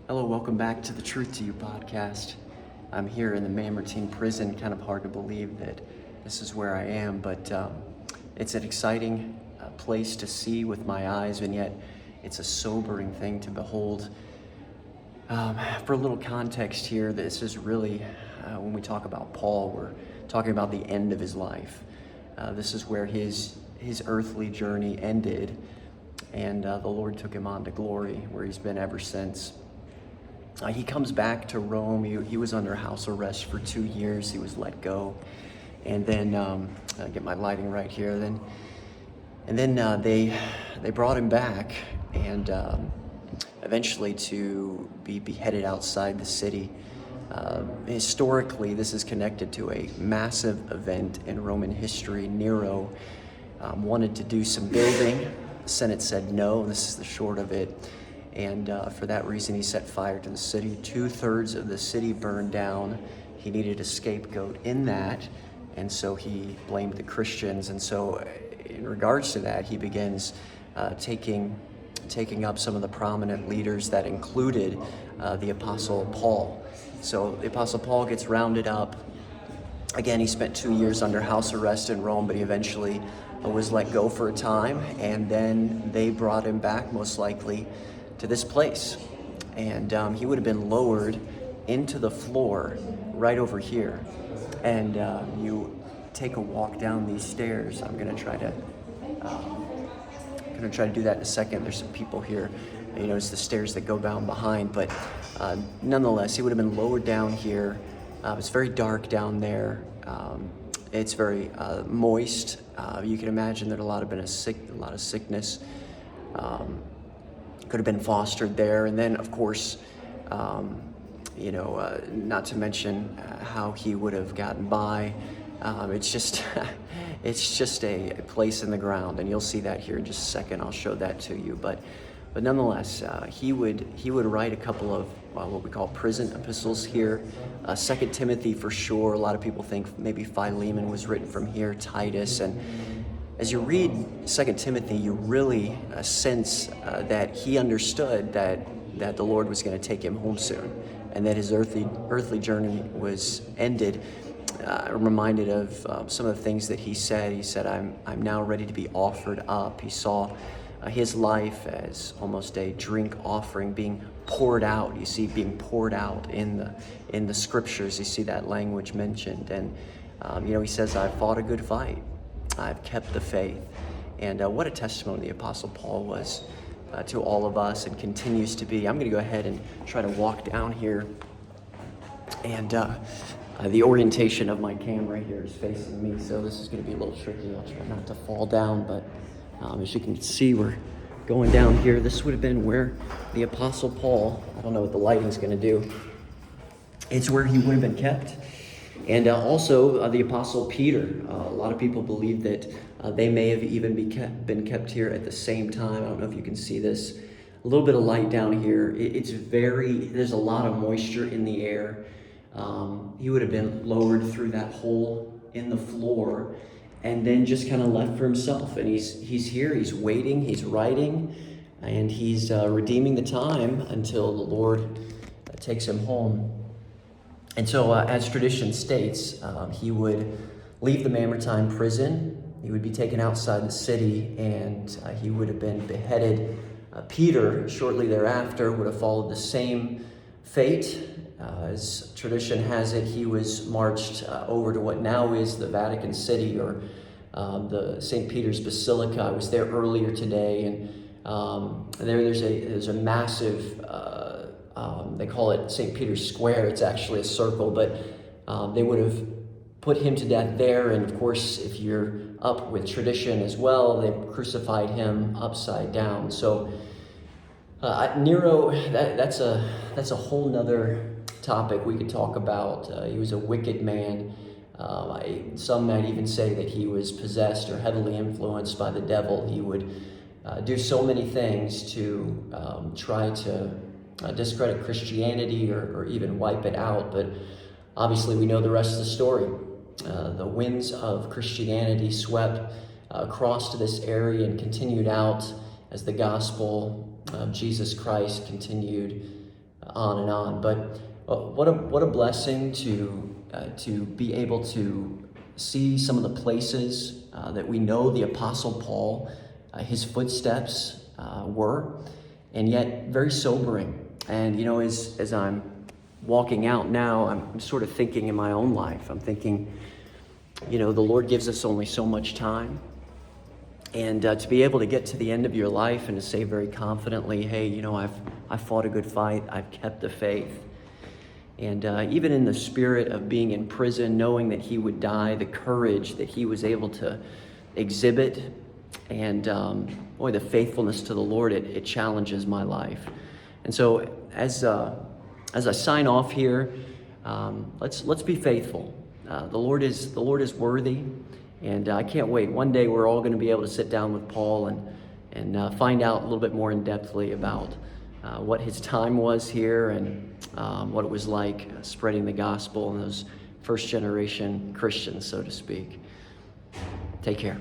Hello, welcome back to the Truth to You podcast. I'm here in the Mamertine Prison. Kind of hard to believe that this is where I am, but it's an exciting place to see with my eyes, and yet it's a sobering thing to behold. For a little context here, this is really, when we talk about Paul, we're talking about the end of his life. This is where his earthly journey ended, and the Lord took him on to glory, where he's been ever since. He comes back to Rome. He was under house arrest for 2 years. He was let go. And then, get my lighting right here. Then they brought him back, and eventually to be beheaded outside the city. Historically, this is connected to a massive event in Roman history. Nero wanted to do some building. The Senate said no. This is the short of it. And for that reason, he set fire to the city. 2/3 of the city burned down. He needed a scapegoat in that, and so he blamed the Christians. And so in regards to that, he begins taking up some of the prominent leaders that included the Apostle Paul. So the Apostle Paul gets rounded up. Again, he spent 2 years under house arrest in Rome, but he eventually was let go for a time, and then they brought him back, most likely, to this place. And he would have been lowered into the floor right over here. And you take a walk down these stairs. I'm gonna try to do that in a second. There's some people here. You know, it's the stairs that go down behind, but nonetheless, he would have been lowered down here. It's very dark down there. It's very moist. You can imagine that a lot of sickness. Could have been fostered there. And then, of course, not to mention how he would have gotten by. It's just a place in the ground, and you'll see that here in just a second. I'll show that to you. But nonetheless, he would write a couple of what we call prison epistles here. 2 Timothy for sure. A lot of people think maybe Philemon was written from here, Titus, and as you read 2 Timothy, you really sense that he understood that the Lord was going to take him home soon, and that his earthly journey was ended. I'm reminded of some of the things that he said. He said, I'm now ready to be offered up. He saw his life as almost a drink offering being poured out. You see being poured out in the scriptures. You see that language mentioned. And, he says, I've fought a good fight. I've kept the faith. And what a testimony the Apostle Paul was to all of us, and continues to be. I'm going to go ahead and try to walk down here. And the orientation of my camera here is facing me, so this is going to be a little tricky. I'll try not to fall down, but as you can see, we're going down here. This would have been where the Apostle Paul, I don't know what the lighting's going to do, it's where he would have been kept. And also the Apostle Peter. A lot of people believe that they may have even been kept here at the same time. I don't know if you can see this. A little bit of light down here. There's a lot of moisture in the air. He would have been lowered through that hole in the floor, and then just kind of left for himself. And he's here, he's waiting, he's writing, and he's redeeming the time until the Lord takes him home. And so, as tradition states, he would leave the Mamertine Prison. He would be taken outside the city, and he would have been beheaded. Peter, shortly thereafter, would have followed the same fate. As tradition has it, he was marched over to what now is the Vatican City, or the St. Peter's Basilica. I was there earlier today, and there's a massive. They call it St. Peter's Square. It's actually a circle, but they would have put him to death there. And of course, if you're up with tradition as well, they crucified him upside down. So Nero, that's a whole nother topic we could talk about. He was a wicked man. Some might even say that he was possessed or heavily influenced by the devil. He would do so many things to try to discredit Christianity or even wipe it out. But obviously we know the rest of the story. The winds of Christianity swept across to this area and continued out as the gospel of Jesus Christ continued on and on. But what a blessing to be able to see some of the places that we know the Apostle Paul, his footsteps were, and yet very sobering. And as I'm walking out now, I'm sort of thinking in my own life. I'm thinking, the Lord gives us only so much time. And to be able to get to the end of your life and to say very confidently, hey, I've fought a good fight, I've kept the faith. And even in the spirit of being in prison, knowing that he would die, the courage that he was able to exhibit, and the faithfulness to the Lord, it challenges my life. And so as I sign off here, let's be faithful. The Lord is worthy. And I can't wait. One day we're all going to be able to sit down with Paul and find out a little bit more in-depthly about what his time was here and what it was like spreading the gospel and those first-generation Christians, so to speak. Take care.